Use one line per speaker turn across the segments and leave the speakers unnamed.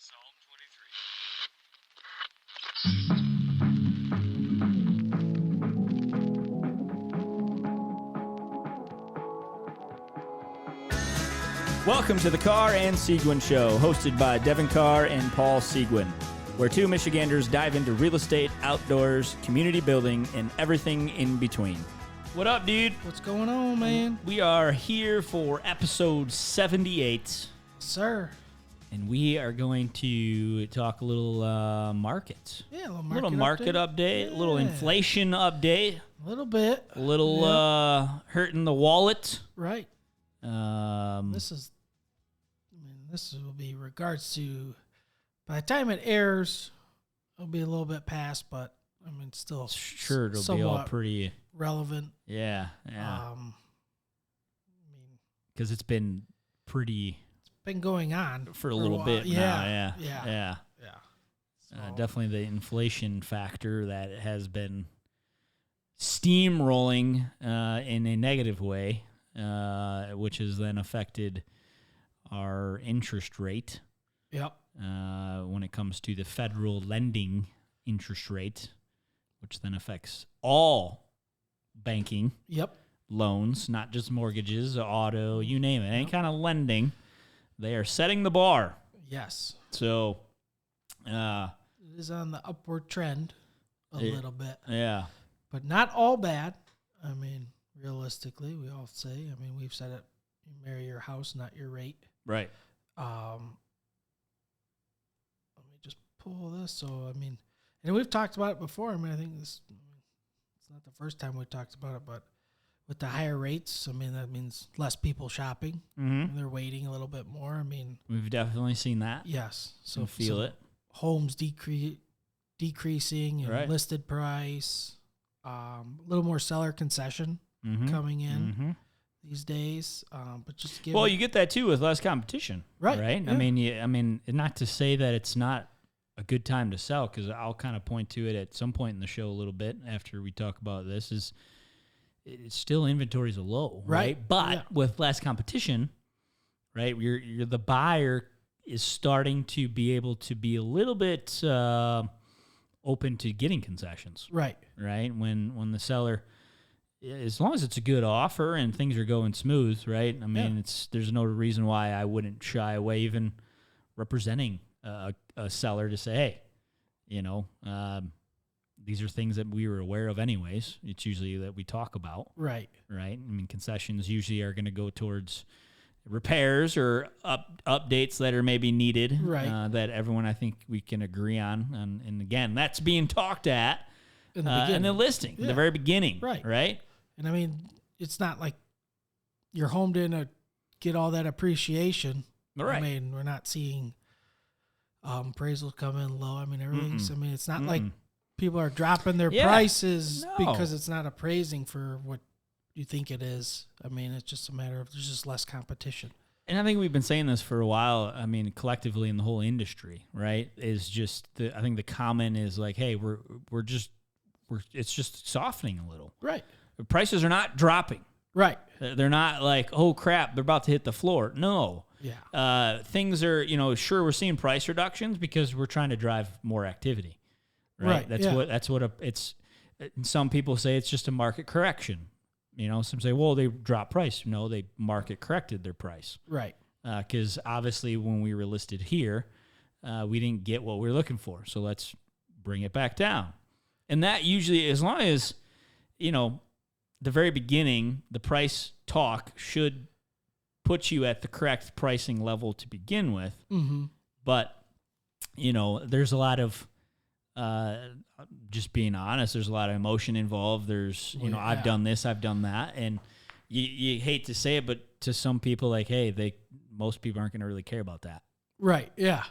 Psalm 23.
Welcome to the Carr and Seguin Show, hosted by Devon Carr and Paul Seguin, where two Michiganders dive into real estate, outdoors, community building, and everything in between. What up, dude?
What's going on, man?
We are here for episode 78.
Sir.
And we are going to talk a little market.
Yeah,
a little market update, a little inflation update.
A little bit.
A little hurting the wallet.
Right.
This
will be regards to, by the time it airs, it'll be a little bit past, but I mean, still
sure it'll be all pretty
relevant.
Yeah.
I
because it's been pretty.
Been going on
for a little bit now.
Yeah. So.
Definitely the inflation factor that has been steamrolling in a negative way, which has then affected our interest rate.
Yep.
When it comes to the federal lending interest rate, which then affects all banking.
Yep. Loans,
not just mortgages, auto, you name it, any kind of lending. They are setting the bar.
Yes.
So,
it is on the upward trend a little bit.
Yeah.
But not all bad. I mean, realistically, we all say. I mean, we've said it, you marry your house, not your rate.
Right.
Let me just pull this. So, I mean, and we've talked about it before. I mean, I think it's not the first time we've talked about it, but with the higher rates, I mean, that means less people shopping.
Mm-hmm.
They're waiting a little bit more. I mean,
we've definitely seen that.
Yes.
So feel it.
Homes decreasing and listed price. A little more seller concession coming in these days. But just give
you get that too with less competition, right?
Yeah.
I mean, not to say that it's not a good time to sell, because I'll kind of point to it at some point in the show a little bit after we talk about this. Is it's still inventories are low, right? But with less competition, right? You're the buyer is starting to be able to be a little bit open to getting concessions,
right?
When the seller, as long as it's a good offer and things are going smooth, right? I mean, there's no reason why I wouldn't shy away even representing a seller to say, hey, these are things that we were aware of anyways. It's usually that we talk about. Right. I mean, concessions usually are going to go towards repairs or updates that are maybe needed.
Right.
That everyone, I think, we can agree on. And again, that's being talked at in the listing, the very beginning. Right.
And I mean, it's not like your home didn't get all that appreciation.
Right.
I mean, we're not seeing appraisals come in low. I mean, everything's, I mean, it's not like people are dropping their prices because it's not appraising for what you think it is. I mean, it's just a matter of there's just less competition.
And I think we've been saying this for a while. I mean, collectively in the whole industry, right? Is just I think the comment is like, hey, it's just softening a little.
Right.
The prices are not dropping.
Right.
They're not like, oh crap, they're about to hit the floor. No.
Yeah.
Things are, sure, we're seeing price reductions because we're trying to drive more activity. Right. That's what it's. Some people say it's just a market correction. Some say, well, they dropped price. No, they market corrected their price.
Right.
Because obviously when we were listed here, we didn't get what we were looking for. So let's bring it back down. And that usually, as long as, the very beginning, the price talk should put you at the correct pricing level to begin with.
Mm-hmm.
But, there's a lot of, just being honest, there's a lot of emotion involved. There's, I've done this, I've done that. And you hate to say it, but to some people, like, hey, most people aren't going to really care about that.
Right. Yeah.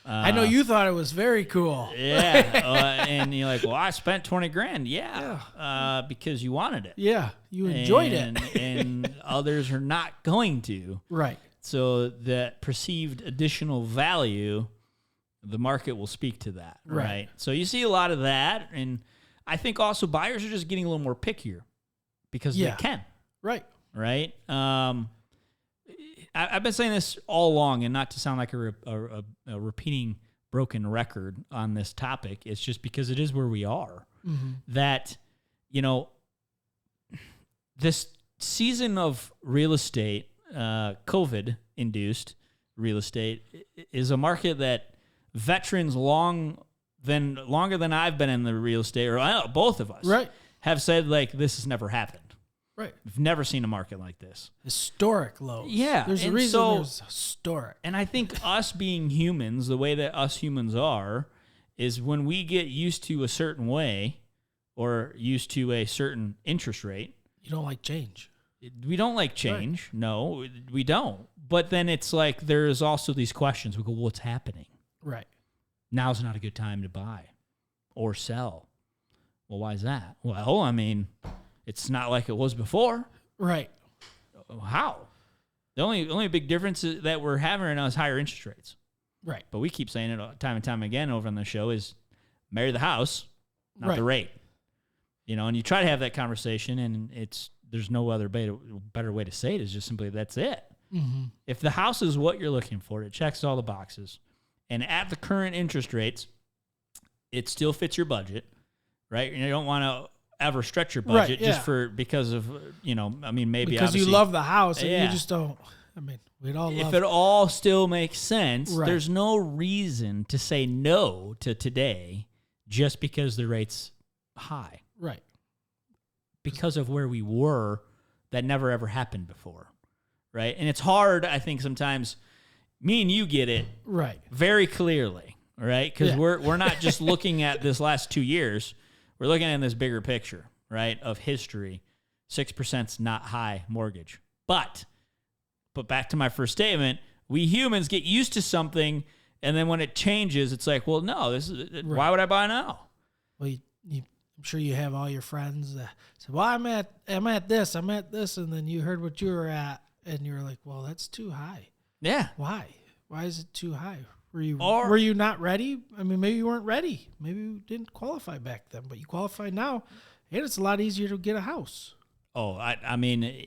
I
know you thought it was very cool.
Yeah. And you're like, well, I spent $20,000. Yeah. Because you wanted it.
Yeah. You enjoyed it.
And others are not going to.
Right.
So that perceived additional value, the market will speak to that. Right. So you see a lot of that. And I think also buyers are just getting a little more pickier because they can.
Right.
Right. I've been saying this all along, and not to sound like a repeating broken record on this topic. It's just because it is where we are. Mm-hmm. That, this season of real estate, COVID-induced real estate, is a market that veterans longer than I've been in the real estate, or both of us,
right, have
said, like, this has never happened.
Right.
We've never seen a market like this.
Historic lows.
Yeah.
There's a reason there's historic.
And I think us being humans, the way that us humans are, is when we get used to a certain way or used to a certain interest rate.
You don't like change.
We don't like change. Right. No, we don't. But then it's like there's also these questions. We go, what's happening?
Right. Now's
not a good time to buy or sell. Well, why is that? Well, I mean, it's not like it was before.
Right.
How? The only big difference that we're having right now is higher interest rates.
Right.
But we keep saying it time and time again over on the show is marry the house, not the rate. And you try to have that conversation, and there's no other better way to say it is just simply that's it. Mm-hmm. If the house is what you're looking for, it checks all the boxes, and at the current interest rates, it still fits your budget, right? And you don't want to ever stretch your budget just because of, maybe
because you love the house and you just don't. I mean, we'd all love
if it all still makes sense, there's no reason to say no to today just because the rate's high.
Right.
Because of where we were, that never ever happened before. Right. And it's hard, I think, sometimes. Me and you get it very clearly, right? Because we're not just looking at this last 2 years. We're looking at this bigger picture, right, of history. 6%'s not high mortgage. But back to my first statement, we humans get used to something, and then when it changes, it's like, well, no, this is why would I buy now?
Well, I'm sure you have all your friends that say, well, I'm at this, and then you heard what you were at, and you were like, well, that's too high.
Yeah.
Why? Why is it too high? Were you not ready? I mean, maybe you weren't ready. Maybe you didn't qualify back then, but you qualify now, and it's a lot easier to get a house.
Oh, I mean,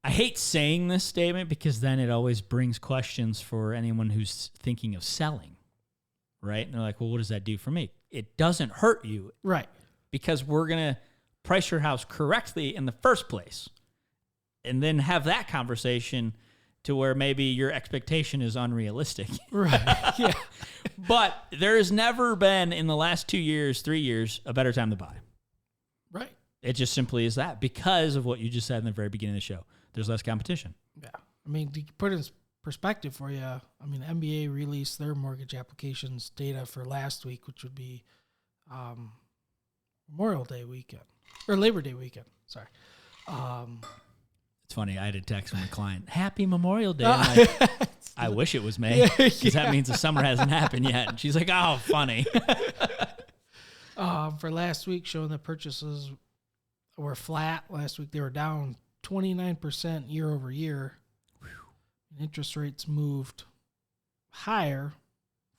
I hate saying this statement because then it always brings questions for anyone who's thinking of selling, right? And they're like, well, what does that do for me? It doesn't hurt you.
Right.
Because we're going to price your house correctly in the first place and then have that conversation to where maybe your expectation is unrealistic.
Right. Yeah.
But there has never been in the last 2 years, 3 years, a better time to buy.
Right.
It just simply is that because of what you just said in the very beginning of the show. There's less competition.
Yeah. I mean, to put it in perspective for you, I mean, MBA released their mortgage applications data for last week, which would be Memorial Day weekend. Or Labor Day weekend. Sorry.
It's funny. I had a text from a client. Happy Memorial Day. Like, I wish it was May because that means the summer hasn't happened yet. And she's like, oh, funny.
For last week, showing that purchases were flat. Last week, they were down 29% year over year. Interest rates moved higher,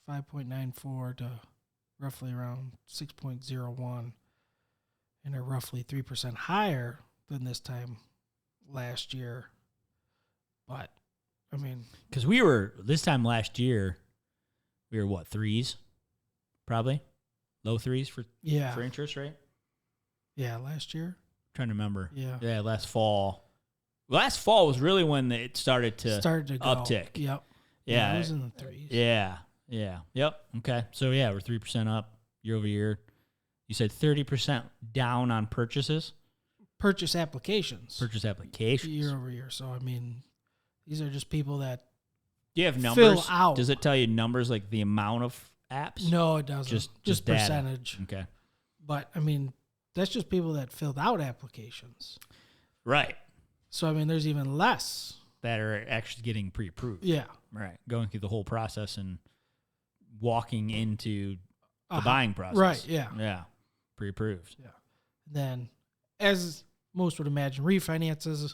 5.94 to roughly around 6.01, and are roughly 3% higher than this time last year. But I mean,
because this time last year, we were what, threes? Probably low threes for interest rate.
Yeah, last year.
Trying to remember.
Yeah,
last fall. Last fall was really when it started to
go.
Uptick.
Yep.
Yeah,
it was in the threes.
Yeah. Yep. Okay. So we're 3% up year over year. You said 30% down on purchases.
Purchase applications.
Year
over year. So I mean, these are just people that.
Do you have numbers?
Fill out.
Does it tell you numbers like the amount of apps?
No, it doesn't. Just
data.
Percentage.
Okay.
But I mean, that's just people that filled out applications.
Right.
So I mean, there's even less
that are actually getting pre-approved.
Yeah.
Right. Going through the whole process and walking into the buying process.
Right. Yeah.
Yeah. Pre-approved.
Yeah. Then, as most would imagine, refinances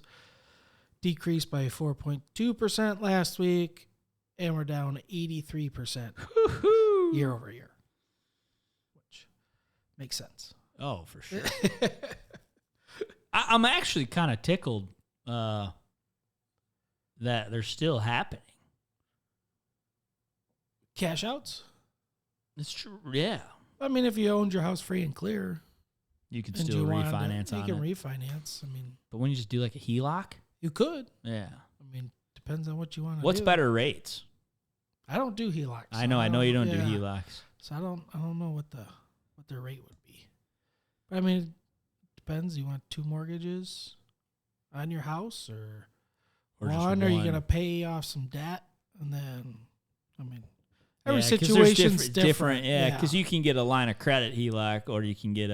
decreased by 4.2% last week, and we're down 83% year over year, which makes sense.
Oh, for sure. I'm actually kind of tickled that they're still happening.
Cash outs?
It's true. Yeah.
I mean, if you owned your house free and clear,
You can
and
still
you wanted
refinance
to,
on
you can
it.
refinance. I mean,
But when you just do like a HELOC?
you could.
Yeah.
I mean, depends on what you want to do.
What's better rates?
I don't do HELOCs.
I know you don't do HELOCs.
So I don't know what their rate would be. But I mean, it depends. You want 2 mortgages on your house or
Or just
one? Are you
one?
gonna pay off some debt and then? I mean, every
Yeah, 'cause there's
situation's different.
Yeah, because you can get a line of credit HELOC, or you can get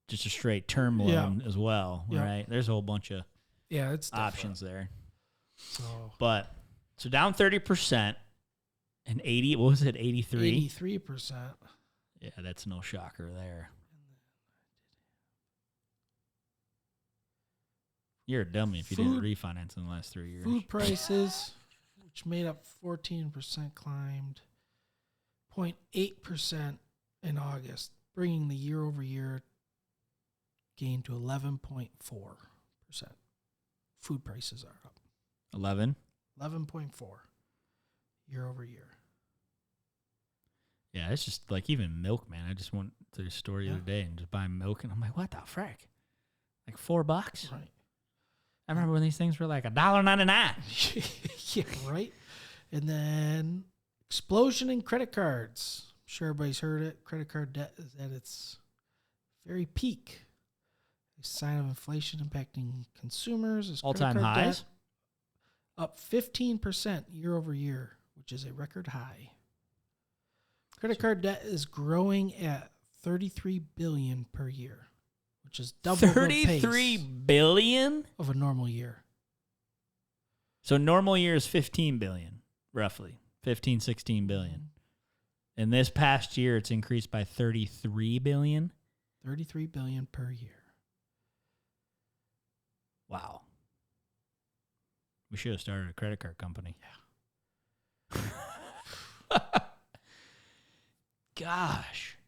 just a straight term loan as well, right? There's a whole bunch of
it's different.
options there. So down 30% and 80. What was it? 83.
83%.
Yeah, that's no shocker there. You're a dummy if you didn't refinance in the last 3 years.
Food prices, which made up 14%, climbed 0.8% in August, bringing the year-over-year gain to 11.4%. Food prices are up. 11.4 year-over-year.
Yeah, it's just like even milk, man. I just went to the store the other day and just buy milk, and I'm like, what the frick? Like $4?
Right.
I remember when these things were like $1.99.
Yeah, right. And then explosion in credit cards. I'm sure everybody's heard it. Credit card debt is at its very peak. A sign of inflation impacting consumers. Is
All-time highs?
Up 15% year over year, which is a record high. Credit card debt is growing at $33 billion per year, which is double the pace
$33 billion
of a normal year.
So normal year is $15 billion, roughly 15, 16 billion. And this past year, it's increased by $33 billion.
$33 billion per year.
Wow. We should have started a credit card company. Yeah. Gosh.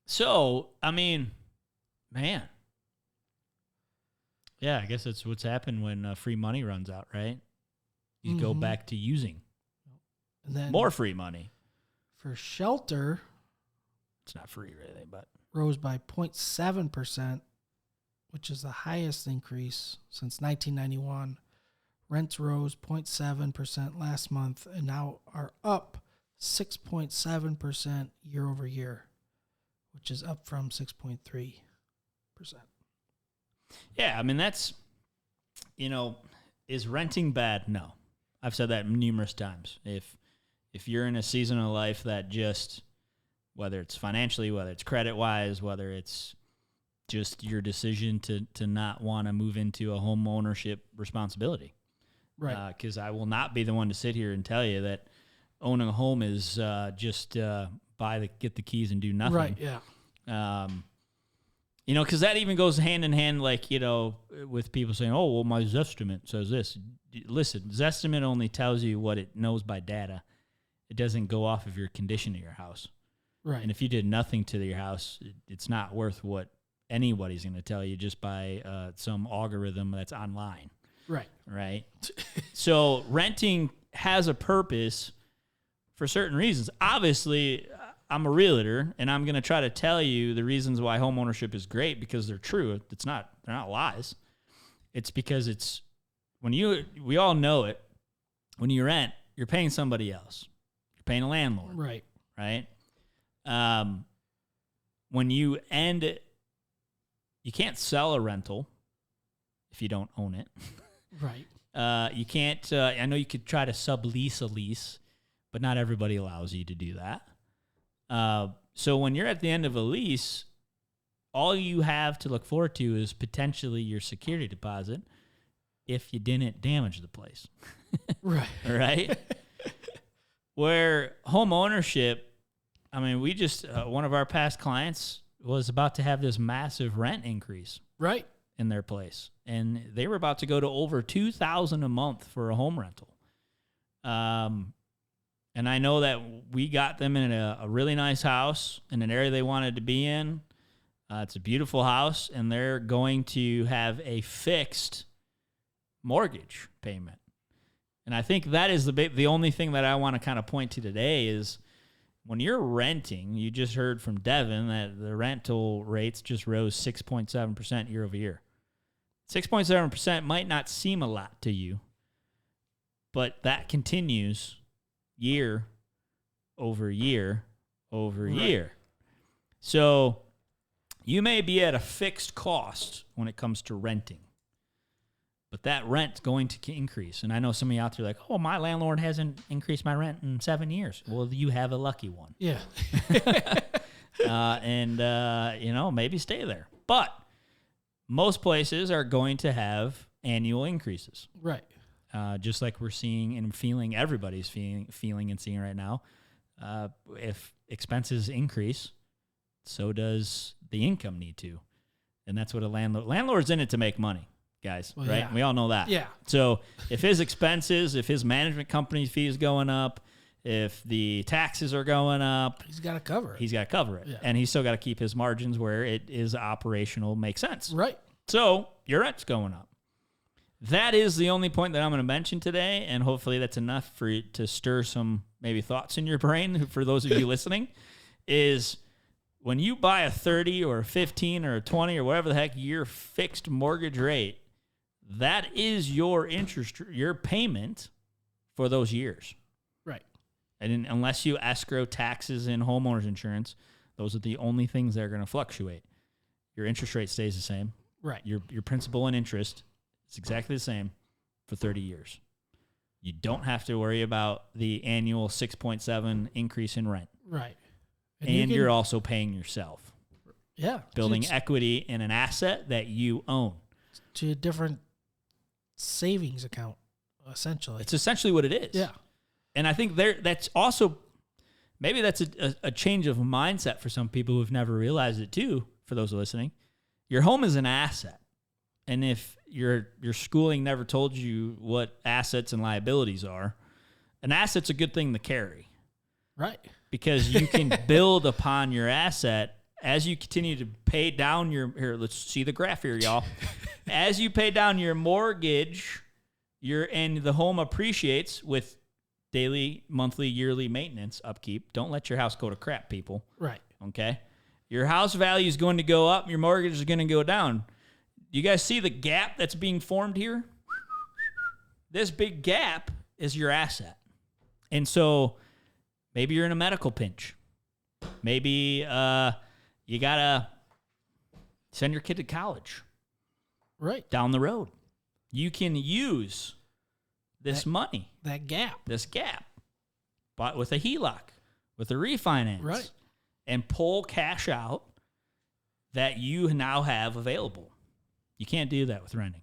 So, I mean, man. Yeah, I guess that's what's happened when free money runs out, right? You go back to using
and then
more free money.
For shelter,
it's not free really, but
rose by 0.7%, which is the highest increase since 1991. Rents rose 0.7% last month and now are up 6.7% year over year, which is up from 6.3%.
Yeah, I mean, that's, is renting bad? No. I've said that numerous times. If you're in a season of life that just, whether it's financially, whether it's credit-wise, whether it's just your decision to not want to move into a home ownership responsibility.
Right.
Because I will not be the one to sit here and tell you that owning a home is just get the keys and do nothing.
Right, yeah.
Because that even goes hand in hand, like, with people saying, oh, well, my Zestimate says this. Listen, Zestimate only tells you what it knows by data. It doesn't go off of your condition of your house.
Right.
And if you did nothing to your house, it's not worth what anybody's going to tell you just by some algorithm that's online.
Right.
Right. So renting has a purpose for certain reasons. Obviously, I'm a realtor, and I'm going to try to tell you the reasons why home ownership is great because they're true. They're not lies. It's because we all know it. When you rent, you're paying somebody else. You're paying a landlord.
Right.
Right. When you end it, you can't sell a rental if you don't own it.
Right.
You can't, I know you could try to sublease a lease, but not everybody allows you to do that. So when you're at the end of a lease, all you have to look forward to is potentially your security deposit if you didn't damage the place.
Right.
Right? Where home ownership, I mean, we just, one of our past clients was about to have this massive rent increase.
Right.
In their place. And they were about to go to over $2,000 a month for a home rental. And I know that we got them in a really nice house in an area they wanted to be in. It's a beautiful house, and they're going to have a fixed mortgage payment. And I think that is the only thing that I want to kind of point to today is when you're renting, you just heard from Devon that the rental rates just rose 6.7% year over year. 6.7% might not seem a lot to you, but that continues year over year over year. So you may be at a fixed cost when it comes to renting, but that rent's going to increase. And I know some of you out there are like, oh, my landlord hasn't increased my rent in 7 years. Well, you have a lucky one.
Yeah.
Maybe stay there. But most places are going to have annual increases.
Right.
Just like we're seeing and feeling, everybody's feeling and seeing right now. If expenses increase, so does the income need to. And that's what landlord's in it to make money, guys, right?
Yeah.
We all know that.
Yeah.
So if his expenses, if his management company fees going up, if the taxes are going up,
he's got to cover it.
He's got to cover it.
Yeah.
And he's still got to keep his margins where it is operational, makes sense.
Right.
So your rent's going up. That is the only point that I'm going to mention today, and hopefully that's enough for you to stir some maybe thoughts in your brain for those of you listening, is when you buy a 30 or a 15 or a 20 or whatever the heck year fixed mortgage rate, that is your interest, your payment for those years.
Right.
And unless you escrow taxes and homeowners insurance, those are the only things that are going to fluctuate. Your interest rate stays the same.
Right.
Your principal and interest is exactly the same for 30 years. You don't have to worry about the annual 6.7 increase in rent.
Right.
And you're also paying yourself.
Yeah.
Building equity in an asset that you own.
To a different savings account, essentially.
It's essentially what it is.
Yeah.
And I think that's also, maybe that's a change of mindset for some people who've never realized it too, for those listening. Your home is an asset. And if your schooling never told you what assets and liabilities are, an asset's a good thing to carry.
Right.
Because you can build upon your asset as you continue to pay down here, let's see the graph here, y'all. As you pay down your mortgage, and the home appreciates with daily, monthly, yearly maintenance upkeep. Don't let your house go to crap, people.
Right.
Okay? Your house value is going to go up, your mortgage is going to go down. You guys see the gap that's being formed here? This big gap is your asset. And so maybe you're in a medical pinch. Maybe you got to send your kid to college.
Right.
Down the road. You can use this money. This gap. But with a HELOC, with a refinance.
Right.
And pull cash out that you now have available. You can't do that with renting.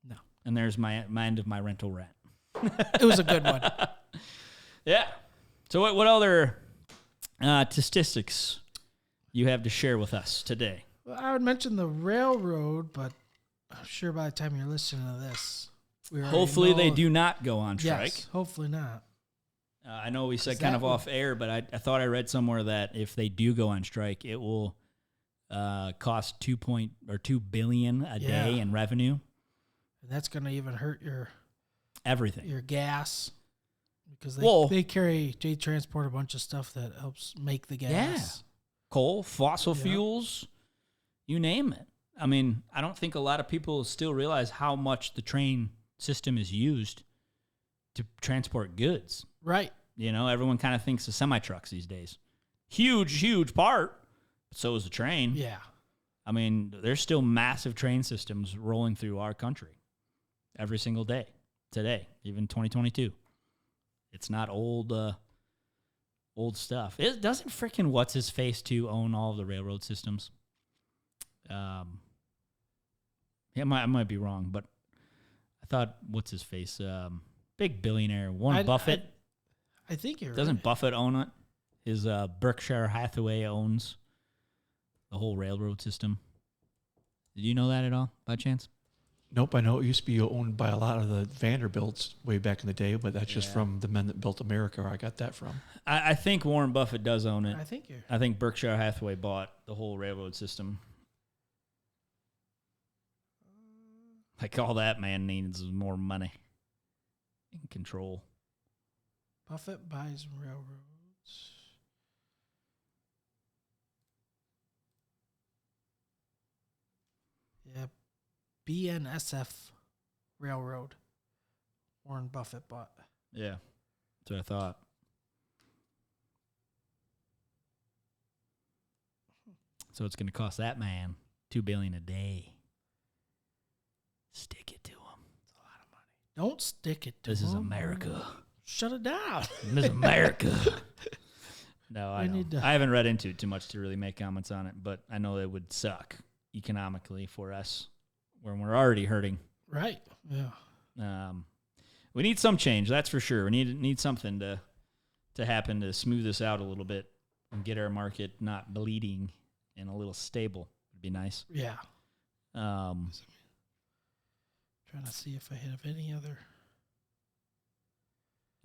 No.
And there's my end of my rental rant.
It was a good one.
Yeah. So what other statistics you have to share with us today?
Well, I would mention the railroad, but I'm sure by the time you're listening to this,
hopefully they do not go on strike.
Yes, hopefully not.
I know we said kind of off air, but I thought I read somewhere that if they do go on strike, it will cost $2 billion a day in revenue.
And that's going to even hurt
everything,
your gas, because they transport a bunch of stuff that helps make the gas.
Yeah, coal, fossil fuels, you name it. I mean, I don't think a lot of people still realize how much the train system is used to transport goods.
Right.
You know, everyone kind of thinks of semi-trucks these days. Huge part. But so is the train.
Yeah.
I mean, there's still massive train systems rolling through our country every single day, today, even 2022. It's not old stuff. It doesn't freaking what's-his-face to own all of the railroad systems. I might be wrong, but I thought what's-his-face, big billionaire, Warren Buffett.
I think you're
Doesn't
right.
Buffett own it? His Berkshire Hathaway owns the whole railroad system. Did you know that at all, by chance?
Nope, I know it used to be owned by a lot of the Vanderbilts way back in the day, but that's just from the men that built America, where I got that from.
I think Warren Buffett does own it.
I
think Berkshire Hathaway bought the whole railroad system. Like all that man needs is more money. in control.
Buffett buys railroads. Yeah, BNSF Railroad. Warren Buffett bought.
Yeah, that's what I thought. So it's going to cost that man $2 billion a day. Stick it to him.
It's a lot of money. Don't stick it to
This
him.
is America.
Shut it down.
This is America. No, I
We
know.
need to-
I haven't read into it too much to really make comments on it, but I know it would suck economically for us when we're already hurting.
Right. Yeah.
We need some change, that's for sure. We need something to happen to smooth this out a little bit and get our market not bleeding and a little stable. Would be nice.
Yeah.
Um,
Trying to see if I have any other.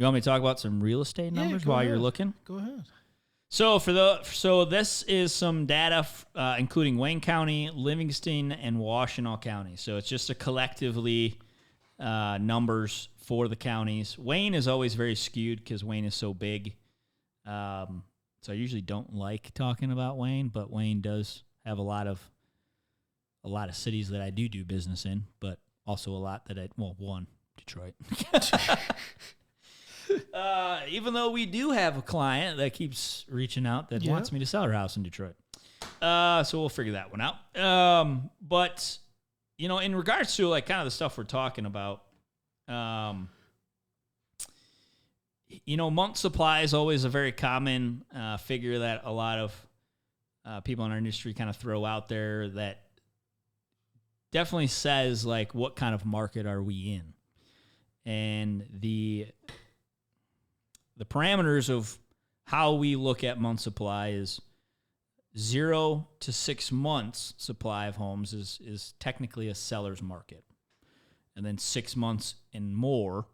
you want me to talk about some real estate
Yeah,
numbers
go
while you're
ahead.
looking?
Go ahead.
So this is some data including Wayne County, Livingston, and Washtenaw County. So it's just a collectively numbers for the counties. Wayne is always very skewed because Wayne is so big. So I usually don't like talking about Wayne, but Wayne does have a lot of cities that I do business in, but also a lot that one, Detroit. Even though we do have a client that keeps reaching out that wants me to sell her house in Detroit. So we'll figure that one out. But, in regards to like kind of the stuff we're talking about, month supply is always a very common figure that a lot of people in our industry kind of throw out there that definitely says like what kind of market are we in. And the parameters of how we look at month supply is 0 to 6 months supply of homes is technically a seller's market. And then 6 months and more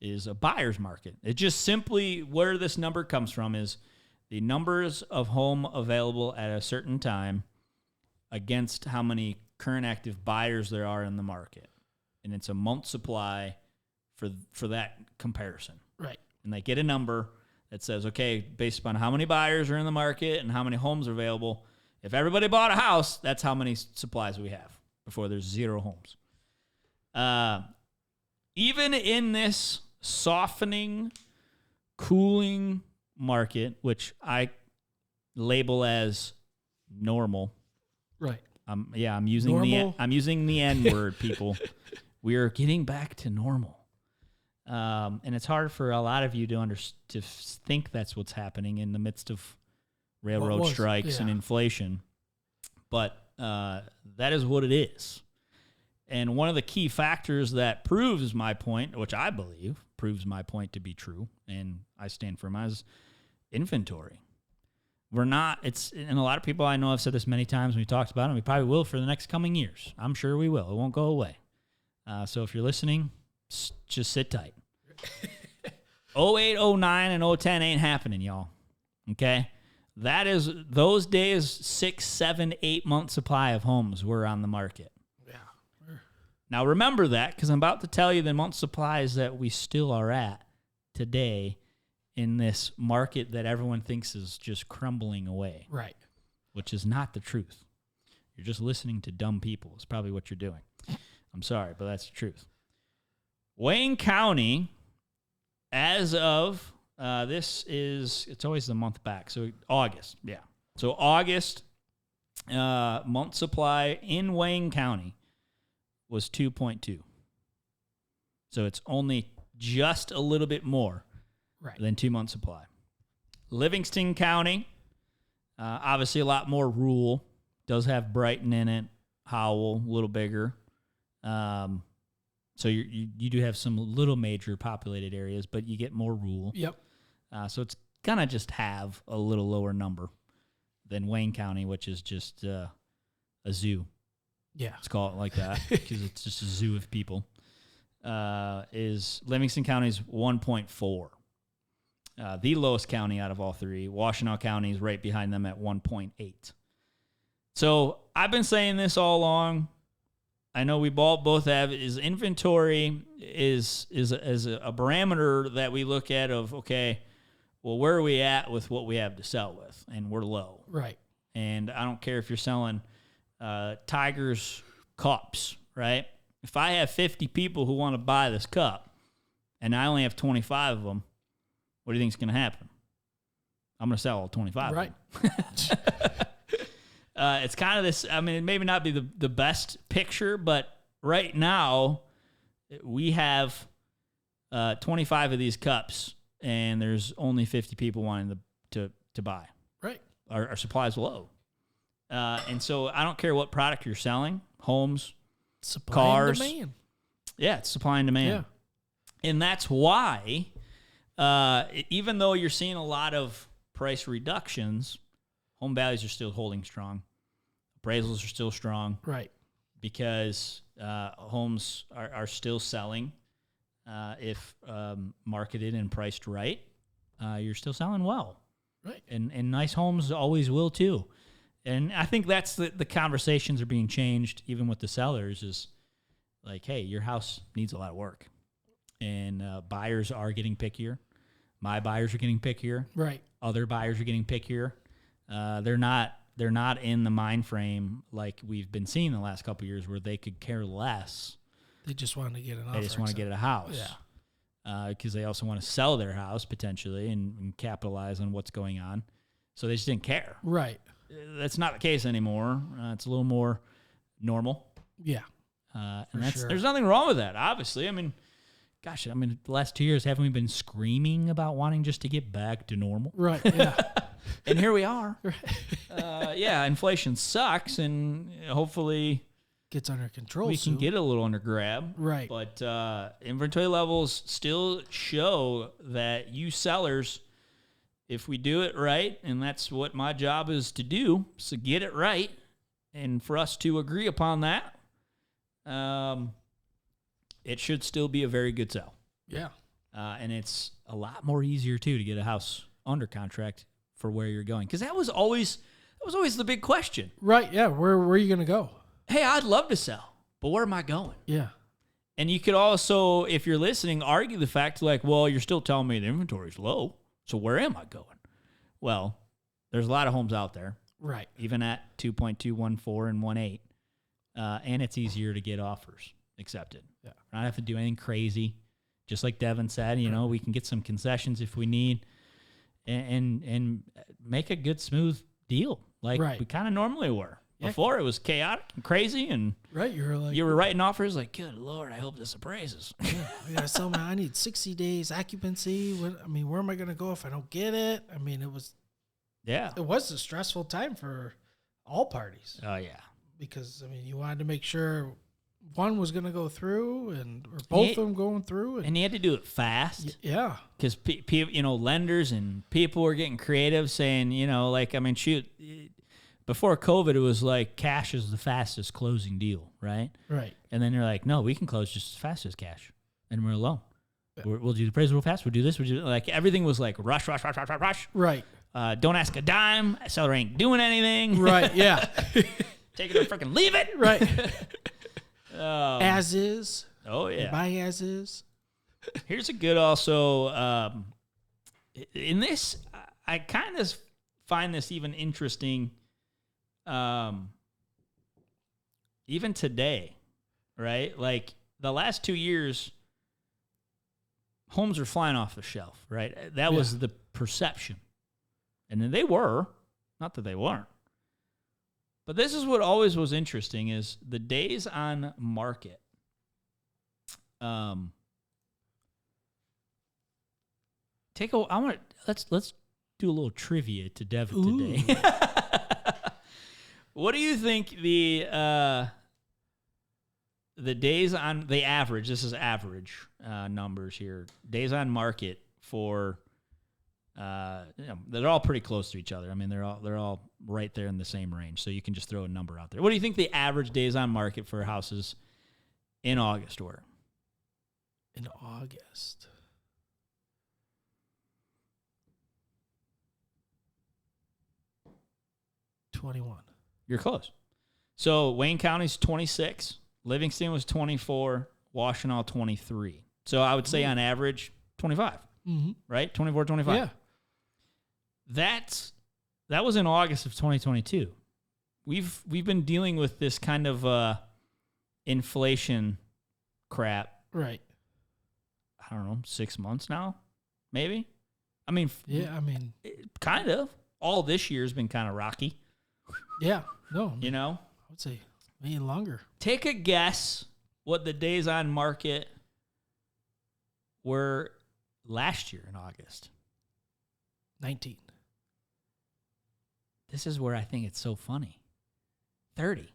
is a buyer's market. It just simply where this number comes from is the numbers of home available at a certain time against how many current active buyers there are in the market. And it's a month supply for that comparison.
Right.
And they get a number that says, okay, based upon how many buyers are in the market and how many homes are available, if everybody bought a house, that's how many supplies we have before there's 0 homes. Even in this softening, cooling market, which I label as normal.
Right.
I'm using the N word, people. We are getting back to normal. And it's hard for a lot of you to think that's what's happening in the midst of railroad strikes and inflation. But that is what it is. And one of the key factors that proves my point, which I believe proves my point to be true, and I stand firm, is inventory. And a lot of people I know have said this many times, and we talked about it, and we probably will for the next coming years. I'm sure we will. It won't go away. So if you're listening, just sit tight. 08, 09, and 010 ain't happening, y'all. Okay? That is, those days, 6, 7, 8 month supply of homes were on the market. Now, remember that, because I'm about to tell you the month supplies that we still are at today in this market that everyone thinks is just crumbling away.
Right.
Which is not the truth. You're just listening to dumb people. It's probably what you're doing. I'm sorry, but that's the truth. Wayne County, as of, it's always the month back, so August, yeah. So August, month supply in Wayne County was 2.2. So it's only just a little bit more than 2 month supply. Livingston County, obviously a lot more rural, does have Brighton in it, Howell, a little bigger. So you do have some little major populated areas, but you get more rural.
Yep.
So it's going to just have a little lower number than Wayne County, which is just a zoo.
Yeah.
Let's call it like that because it's just a zoo of people. Is Livingston County's 1.4. The lowest county out of all three. Washtenaw County is right behind them at 1.8. So I've been saying this all along. I know we both have, is inventory is a parameter that we look at of, okay, well, where are we at with what we have to sell with? And we're low.
Right.
And I don't care if you're selling Tiger's cups, right? If I have 50 people who want to buy this cup and I only have 25 of them, what do you think is going to happen? I'm going to sell all 25
right.
of them. It's kind of this, I mean, it may not be the best picture, but right now we have 25 of these cups and there's only 50 people wanting to buy.
Right.
Our supply is low. And so I don't care what product you're selling, homes,
Supply
cars.
and demand.
Yeah, it's supply and demand.
Yeah.
And that's why, even though you're seeing a lot of price reductions, home values are still holding strong. Appraisals are still strong.
Right.
Because homes are still selling. If marketed and priced right, you're still selling well.
Right.
And nice homes always will too. And I think that's the conversations are being changed even with the sellers is like, hey, your house needs a lot of work. And buyers are getting pickier. My buyers are getting pickier.
Right.
Other buyers are getting pickier. They're not in the mind frame like we've been seeing the last couple of years where they could care less.
They just want to get an offer.
They just want to get a house.
Yeah.
Because they also want to sell their house potentially and capitalize on what's going on. So they just didn't care.
Right.
That's not the case anymore. It's a little more normal.
Yeah.
And
sure.
There's nothing wrong with that, obviously. I mean, gosh, the last 2 years, haven't we been screaming about wanting just to get back to normal?
Right, yeah.
And here we are.
Right.
Yeah, inflation sucks, and hopefully
Gets under control
we can
soon.
get a little under grab.
Right.
But inventory levels still show that you sellers, if we do it right, and that's what my job is to do, so get it right, and for us to agree upon that, it should still be a very good sell.
Yeah.
And it's a lot more easier, too, to get a house under contract for where you're going. Because that was always the big question.
Right, yeah. Where are you going to go?
Hey, I'd love to sell, but where am I going?
Yeah.
And you could also, if you're listening, argue the fact like, well, you're still telling me the inventory's low, so where am I going? Well, there's a lot of homes out there.
Right.
Even at 2.2, 1.4, and 1.8. And it's easier to get offers accepted.
Yeah.
I don't have to do anything crazy. Just like Devon said, we can get some concessions if we need and make a good, smooth deal like we kind of normally were. Yeah. Before, it was chaotic and crazy, and
right, you were
writing offers like, good Lord, I hope this appraises.
Yeah, I need 60 days occupancy. Where am I going to go if I don't get it? It was a stressful time for all parties.
Oh, yeah.
Because, you wanted to make sure one was going to go through or both of them going through.
And you had to do it fast.
Yeah.
Because, lenders and people were getting creative saying, shoot, before COVID, it was like cash is the fastest closing deal, right?
Right.
And then they're like, no, we can close just as fast as cash. And we're alone. Yeah. We'll do the appraisal real fast. We'll do this. Like everything was like rush.
Right.
Don't ask a dime. Seller ain't doing anything.
Right, yeah.
Take it or freaking leave it.
Right. As is.
Oh, yeah.
Buy as is.
Here's a good also. In this, I kind of find this even interesting. Even today, right? Like the last 2 years, homes are flying off the shelf, right? That was the perception. And then they were, not that they weren't. But this is what always was interesting is the days on market. Let's do a little trivia to Devon today. What do you think the days on the average? This is average numbers here. Days on market for they're all pretty close to each other. They're all right there in the same range. So you can just throw a number out there. What do you think the average days on market for houses in August were?
In August. $21.
You're close. So Wayne County's 26. Livingston was 24, Washtenaw 23. So I would say on average 25, right? 24, 25.
Yeah.
That was in August of 2022. We've been dealing with this kind of inflation crap.
Right.
I don't know, 6 months now, maybe. I mean, kind of. All this year's been kind of rocky.
Yeah. No.
You know,
I would say maybe longer.
take a guess what the days on market were last year in August.
19.
This is where I think it's so funny. 30.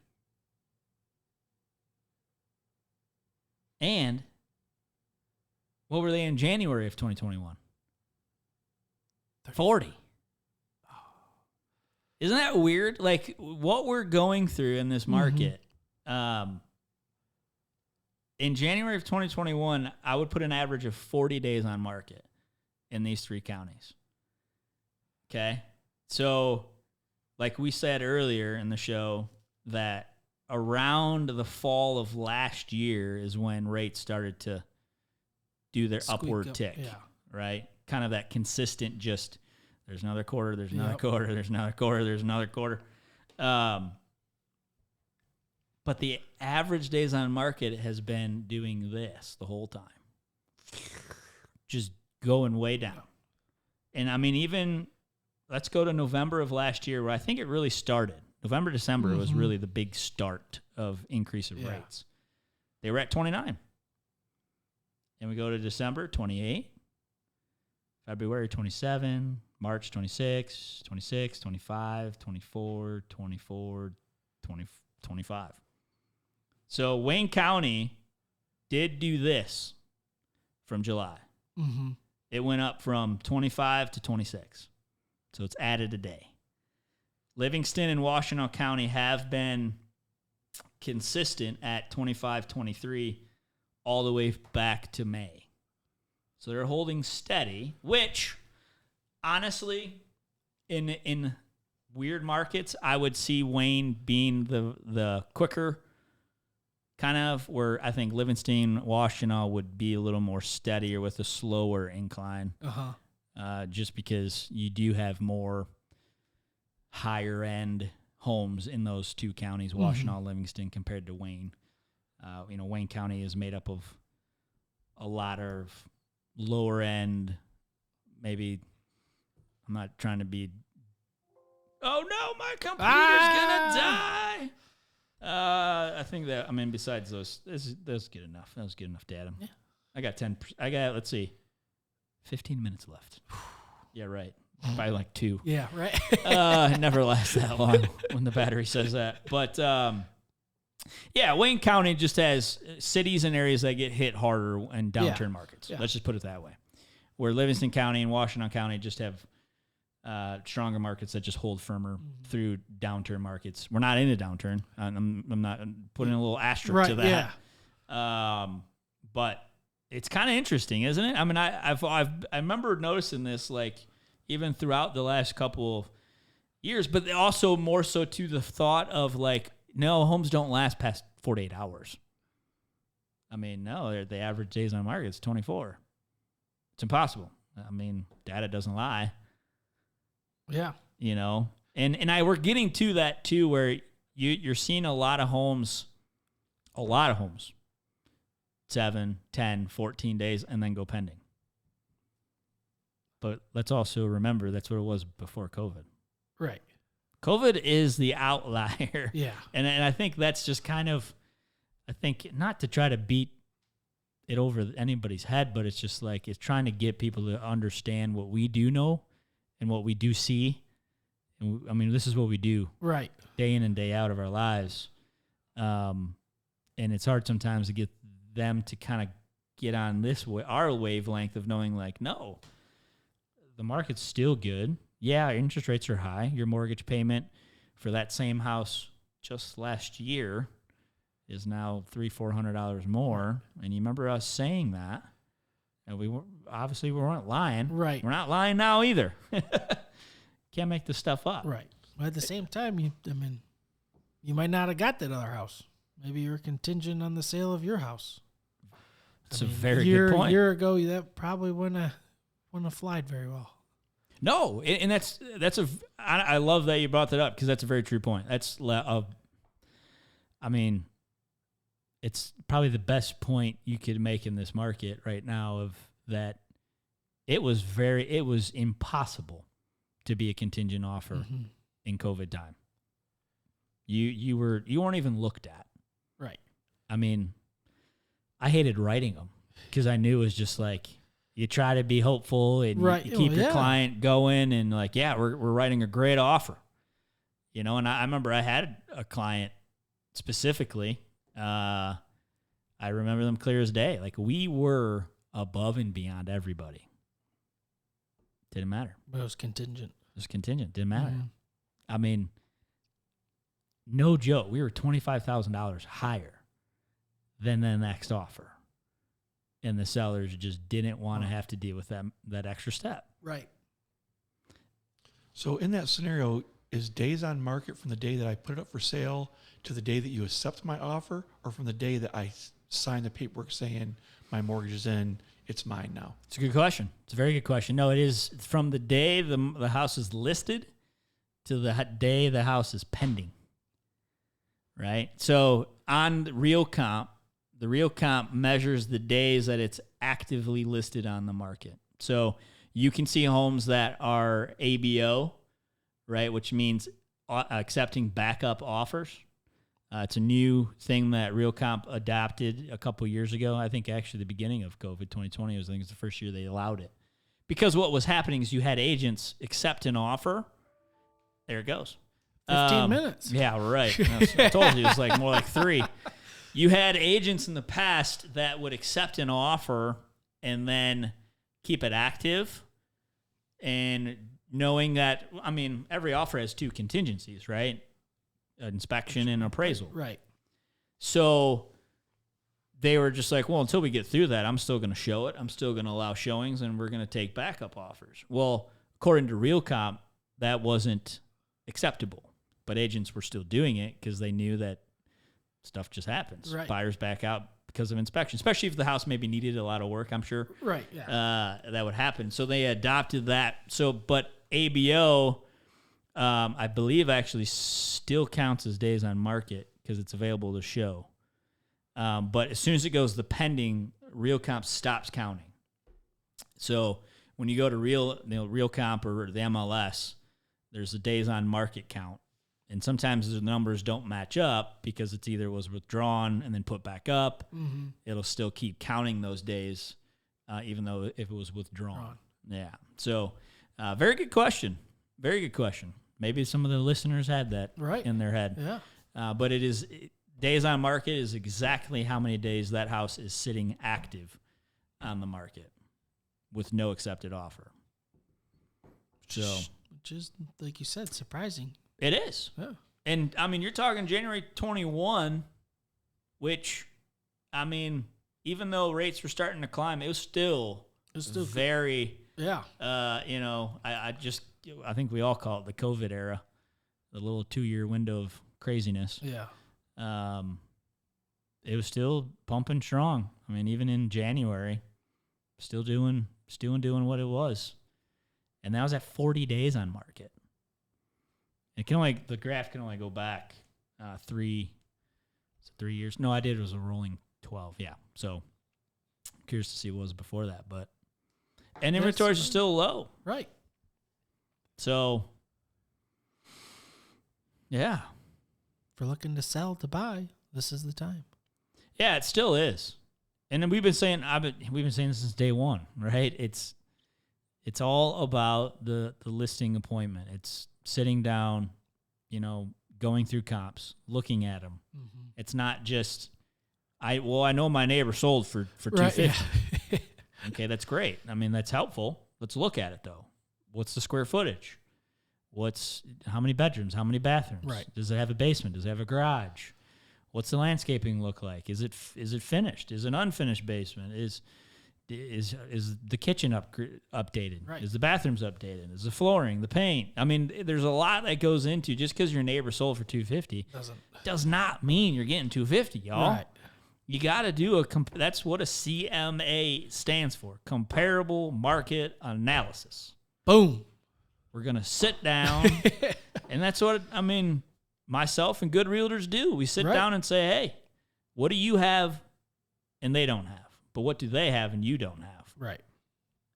And what were they in January of 2021? 40. Isn't that weird? Like, what we're going through in this market. In January of 2021, I would put an average of 40 days on market in these 3 counties. Okay? So, like we said earlier in the show, that around the fall of last year is when rates started to do their upward tick, right? Kind of that consistent just, there's another quarter, there's another quarter, there's another quarter, there's another quarter. But the average days on market has been doing this the whole time. Just going way down. And I mean, even, let's go to November of last year where I think it really started. November, December was really the big start of increase of rates. They were at 29. And we go to December, 28. February, 27. March, 26, 26, 25, 24, 24, 20, 25. So Wayne County did do this from July. It went up from 25 to 26. So it's added a day. Livingston and Washtenaw County have been consistent at 25, 23 all the way back to May. So they're holding steady, which honestly, in weird markets, I would see Wayne being the quicker kind of, where I think Livingston, Washtenaw would be a little more steadier with a slower incline. Just because you do have more higher end homes in those 2 counties, Washtenaw, Livingston, compared to Wayne. Wayne County is made up of a lot of lower end, maybe, I'm not trying to be, oh no, my computer's gonna die. I think that, I mean, besides those, that's good enough. That was good enough data. Yeah. I got, let's see, 15 minutes left. Yeah, right. By like 2.
Yeah, right.
It never lasts that long when the battery says that. But, yeah, Wayne County just has cities and areas that get hit harder in downturn markets. Yeah. Let's just put it that way. Where Livingston County and Washtenaw County just have stronger markets that just hold firmer through downturn markets. We're not in a downturn. I'm not putting a little asterisk to that. Yeah. But it's kind of interesting, isn't it? I mean, I remember noticing this, like, even throughout the last couple of years, but also more so to the thought of, like, no, homes don't last past 48 hours. I mean, no, the average days on market is 24. It's impossible. I mean, data doesn't lie.
Yeah.
And we're getting to that too, where you're seeing a lot of homes, 7, 10, 14 days, and then go pending. But let's also remember that's what it was before COVID.
Right.
COVID is the outlier.
Yeah.
And I think that's just kind of, I think, not to try to beat it over anybody's head, but it's just like, it's trying to get people to understand what we do know and what we do see. And I mean, this is what we do.
Right.
Day in and day out of our lives. And it's hard sometimes to get them to kind of get on this way, our wavelength of knowing, like, no, the market's still good. Yeah, interest rates are high. Your mortgage payment for that same house just last year is now $300-$400 more. And you remember us saying that, and we weren't lying.
Right.
We're not lying now either. Can't make this stuff up.
Right. But at the same time, you might not have got that other house. Maybe you're contingent on the sale of your house.
It's a very good point.
A year ago, that probably wouldn't have flied very well.
No, and I love that you brought that up because that's a very true point. It's probably the best point you could make in this market right now of that it was impossible to be a contingent offer in COVID time. You weren't even looked at.
Right.
I mean, I hated writing them because I knew it was just like you try to be hopeful and you keep your client going and like, yeah, we're writing a great offer. And I remember I had a client specifically. I remember them clear as day. Like we were above and beyond everybody. Didn't matter.
But it was contingent.
Didn't matter. I mean, no joke. We were $25,000 higher than the next offer. And the sellers just didn't want to have to deal with that extra step.
Right.
So in that scenario, is days on market from the day that I put it up for sale to the day that you accept my offer, or from the day that I sign the paperwork saying my mortgage is in, it's mine now?
It's a good question. It's a very good question. No, it is from the day the house is listed to the day the house is pending. Right? So on the Real Comp measures the days that it's actively listed on the market. So you can see homes that are ABO, right, which means accepting backup offers. It's a new thing that Real Comp adopted a couple years ago. I think actually the beginning of COVID 2020 was, I think, it's the first year they allowed it. Because what was happening is you had agents accept an offer. There it goes.
15 minutes.
Yeah, right. I told you it was like more like 3. You had agents in the past that would accept an offer and then keep it active, and knowing that, I mean, every offer has 2 contingencies, right? Inspection and appraisal.
Right.
So they were just like, well, until we get through that, I'm still going to show it. I'm still going to allow showings, and we're going to take backup offers. Well, according to Real Comp, that wasn't acceptable, but agents were still doing it because they knew that stuff just happens.
Right.
Buyers back out because of inspection, especially if the house maybe needed a lot of work, I'm sure.
Right, yeah.
That would happen. So they adopted that. So, but ABO, I believe, actually still counts as days on market because it's available to show. But as soon as it goes the pending, Real Comp stops counting. So when you go to Real Comp or the MLS, there's a days on market count. And sometimes the numbers don't match up because it's either was withdrawn and then put back up. Mm-hmm. It'll still keep counting those days, even though if it was withdrawn. Yeah. So very good question. Very good question. Maybe some of the listeners had that in their head.
Yeah.
But it is days on market is exactly how many days that house is sitting active on the market with no accepted offer. So,
which is, like you said, surprising.
It is.
Yeah.
And, I mean, you're talking January 21, which, I mean, even though rates were starting to climb, it was still very, I think we all call it the COVID era, the little 2-year window of craziness.
Yeah.
It was still pumping strong. I mean, even in January, still doing what it was. And that was at 40 days on market. The graph can only go back 3 years. No, I did. It was a rolling 12. Yeah. So curious to see what was before that, and inventories are still low.
Right.
So yeah.
If we're looking to sell, to buy, this is the time.
Yeah, it still is. And then we've been saying this since day one, right? It's all about the listing appointment. It's sitting down, going through comps, looking at them. Mm-hmm. It's not just, I know my neighbor sold for $250. Yeah. Okay, that's great. I mean, that's helpful. Let's look at it though. What's the square footage? How many bedrooms? How many bathrooms?
Right.
Does it have a basement? Does it have a garage? What's the landscaping look like? Is it finished? Is it an unfinished basement? Is the kitchen updated?
Right.
Is the bathrooms updated? Is the flooring, the paint? I mean, there's a lot that goes into just because your neighbor sold for $250 does not mean you're getting $250, y'all.
Right.
You got to do that's what a CMA stands for, comparable market analysis.
Boom.
We're going to sit down, and that's what, I mean, myself and good realtors do. We sit down and say, hey, what do you have and they don't have? But what do they have and you don't have?
Right.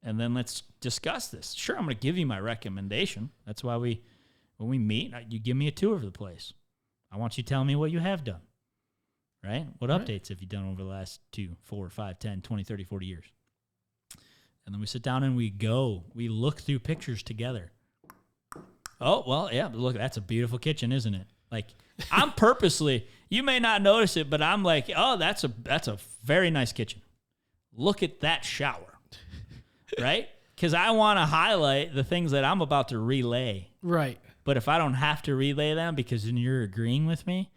And then let's discuss this. Sure, I'm going to give you my recommendation. That's why when we meet, you give me a tour of the place. I want you to tell me what you have done. Right? What updates have you done over the last 2, 4, 5, 10, 20, 30, 40 years? And then we sit down and we look through pictures together. Oh, well, yeah, but look, that's a beautiful kitchen, isn't it? Like, I'm purposely, you may not notice it, but I'm like, oh, that's a very nice kitchen. Look at that shower, right? Because I want to highlight the things that I'm about to relay.
Right.
But if I don't have to relay them because then you're agreeing with me,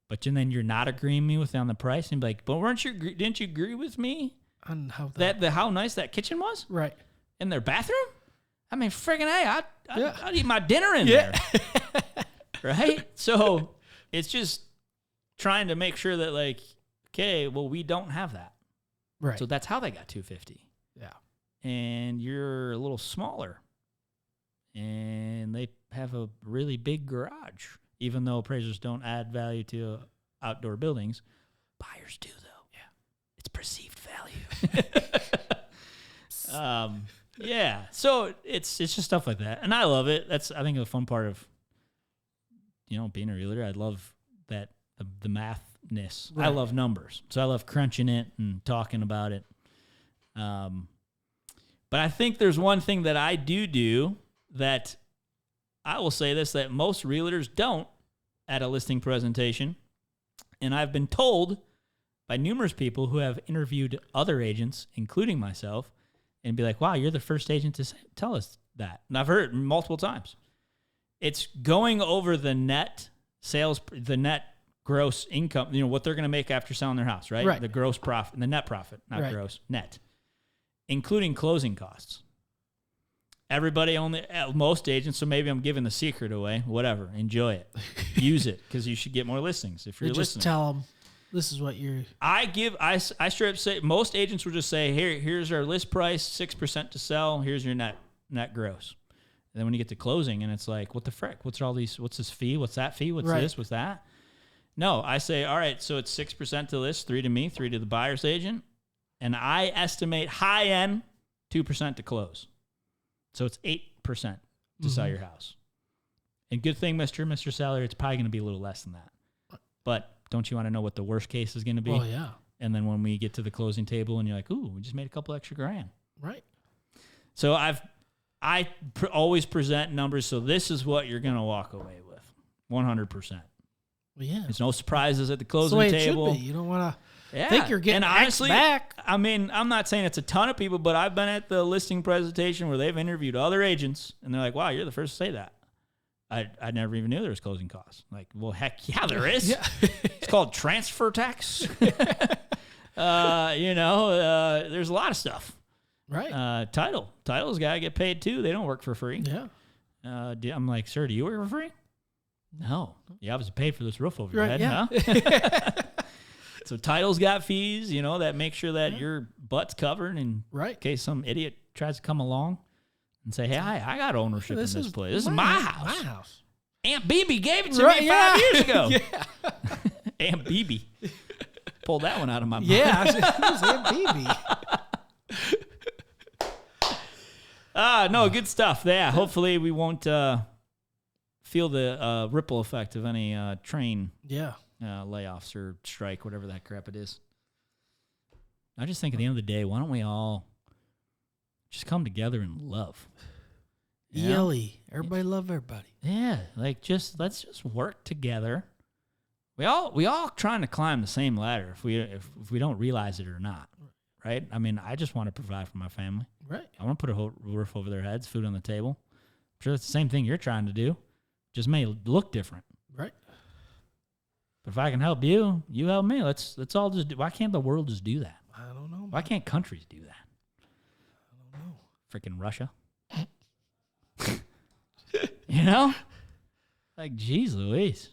but then you're not agreeing with me on the price, and be like, but didn't you agree with me
on how
how nice that kitchen was?
Right.
In their bathroom? I mean, friggin' hey, I'd eat my dinner in there. Right? So it's just trying to make sure that, like, okay, well, we don't have that.
Right.
So that's how they got $250.
Yeah.
And you're a little smaller. And they have a really big garage. Even though appraisers don't add value to outdoor buildings, buyers do, though. Yeah. It's perceived value. Yeah. So it's just stuff like that. And I love it. That's, I think, a fun part of, being a realtor. I love that, the mathness. Right. I love numbers. So I love crunching it and talking about it. But I think there's one thing that I do that I will say this, that most realtors don't at a listing presentation. And I've been told by numerous people who have interviewed other agents, including myself, and be like, wow, you're the first agent to tell us that. And I've heard it multiple times. It's going over the net sales, the net gross income, what they're going to make after selling their house, right?
Right.
The gross profit, the net profit, not gross, net, including closing costs. Everybody most agents, so maybe I'm giving the secret away, whatever, enjoy it. Use it, because you should get more listings if you're listening.
Just tell them, this is what you're...
I straight up say, most agents will just say, here's our list price, 6% to sell, here's your net gross. And then when you get to closing and it's like, what the frick? What's this fee? What's that fee? What's this? What's that? No, I say, all right, so it's 6% to list, 3 to me, 3 to the buyer's agent. And I estimate high end 2% to close. So it's 8% to sell your house. And good thing, Mr. Seller, it's probably going to be a little less than that. But don't you want to know what the worst case is going to be?
Oh, yeah.
And then when we get to the closing table and you're like, ooh, we just made a couple extra grand.
Right.
So I always present numbers, so this is what you're going to walk away with, 100%.
Well, yeah.
There's no surprises at the closing
That's the way
table.
It should be. You don't want to think you're getting
honestly,
X back.
I mean, I'm not saying it's a ton of people, but I've been at the listing presentation where they've interviewed other agents, and they're like, wow, you're the first to say that. I never even knew there was closing costs. Like, well, heck yeah, there is. Yeah. It's called transfer tax. There's a lot of stuff.
Right.
Title's got to get paid too. They don't work for free.
Yeah.
I'm like, sir, do you work for free? No. You obviously paid for this roof over your head,
yeah.
huh? So title's got fees, that make sure that your butt's covered in case some idiot tries to come along and say, hey, I got ownership in this place. This is my house.
My house.
Aunt BB gave it to me 5 years ago.
Yeah.
Aunt BB. Pulled that one out of my mind.
Yeah. It was Aunt BB.
No, good stuff. Yeah, hopefully we won't feel the ripple effect of any train layoffs or strike, whatever that crap it is. I just think at the end of the day, why don't we all just come together and love?
ELE. Everybody love everybody.
Yeah, let's just work together. We all trying to climb the same ladder if we don't realize it or not. Right? I mean, I just want to provide for my family.
Right.
I want to put a whole roof over their heads, food on the table. I'm sure it's the same thing you're trying to do. Just may look different.
Right.
But if I can help you, you help me. Let's all just do. Why can't the world just do that?
I don't know.
Why can't countries do that? Freaking Russia. You know? Like, geez Louise.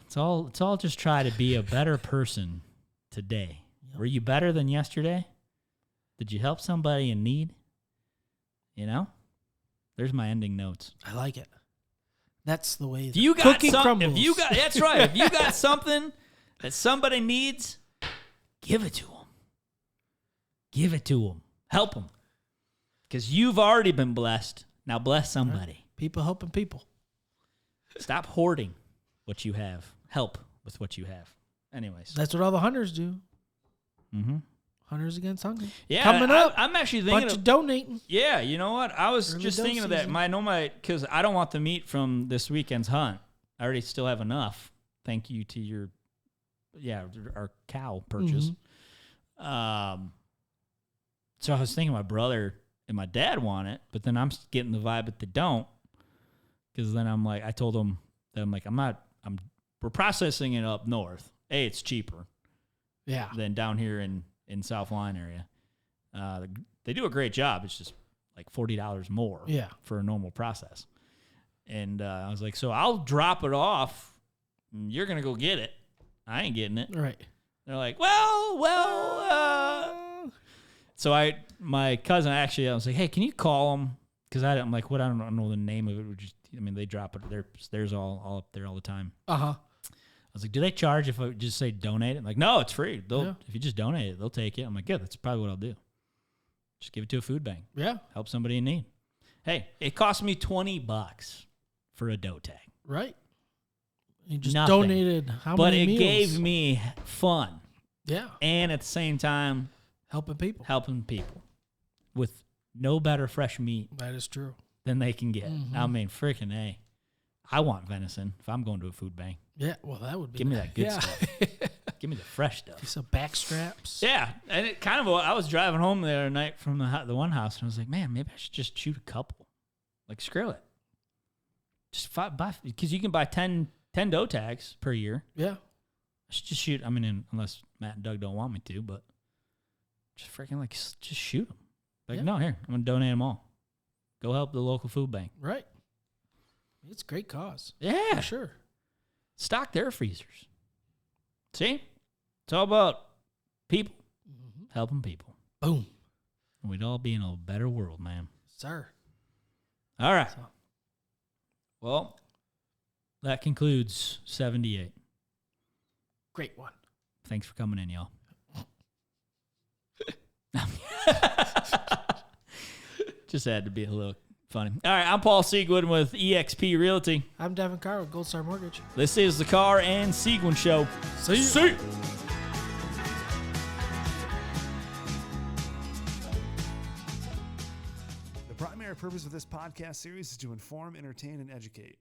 It's all just try to be a better person today. Yep. Were you better than yesterday? Did you help somebody in need? You know? There's my ending notes.
I like it. That's the way.
If you got crumbles. That's right. If you got something that somebody needs, give it to them. Give it to them. Help them. Because you've already been blessed. Now bless somebody.
Right. People helping people.
Stop hoarding what you have. Help with what you have. Anyways.
That's what all the hunters do.
Mm-hmm.
Hunters Against Hunger.
Yeah.
Coming up.
I'm actually thinking
of donating.
Yeah, you know what? I was just thinking of that. Because I don't want the meat from this weekend's hunt. I already still have enough. Thank you to our cow purchase. Mm-hmm. So I was thinking my brother and my dad want it, but then I'm getting the vibe that they don't. Because then I'm like, I told them that we're processing it up north. It's cheaper.
Yeah.
Than down here in South Line area. They do a great job. It's just like $40 more for a normal process. And I was like, so I'll drop it off. You're going to go get it. I ain't getting it.
Right.
They're like, So my cousin actually, I was like, hey, can you call them? Because I'm like, I don't know the name of it. They drop it. There's all up there all the time.
Uh-huh.
I was like, do they charge if I just say donate it? I'm like, no, it's free. If you just donate it, they'll take it. I'm like, yeah, that's probably what I'll do. Just give it to a food bank.
Yeah.
Help somebody in need. Hey, it cost me $20 for a doe tag.
Right. You just donated how many meals?
But it gave me fun.
Yeah.
And at the same time,
helping people
with no better fresh meat.
That is true.
Than they can get. Mm-hmm. I mean, freaking A. I want venison if I'm going to a food bank.
Yeah, well, that would be
Give me that good stuff. Give me the fresh stuff.
Some back straps.
Yeah, and it kind of. I was driving home the other night from the one house, and I was like, man, maybe I should just shoot a couple. Like, screw it. Just buy, because you can buy 10 doe tags per year.
Yeah.
I should just shoot. I mean, unless Matt and Doug don't want me to, but just freaking just shoot them. Like, no, here, I'm gonna donate them all. Go help the local food bank.
Right. It's a great cause.
Yeah.
For sure.
Stock their freezers. See? It's all about people. Mm-hmm. Helping people.
Boom.
And we'd all be in a better world, man.
Sir.
All right. Well, that concludes 78.
Great one.
Thanks for coming in, y'all. Just had to be a little funny. All right, I'm Paul Seguin with eXp Realty.
I'm Devon Carr with Gold Star Mortgage.
This is the Carr and Seguin Show.
See you.
The primary purpose of this podcast series is to inform, entertain, and educate.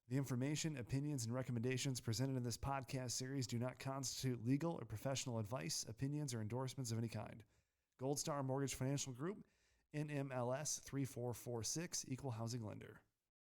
The information, opinions, and recommendations presented in this podcast series do not constitute legal or professional advice, opinions, or endorsements of any kind. Gold Star Mortgage Financial Group, NMLS 3446, Equal Housing Lender.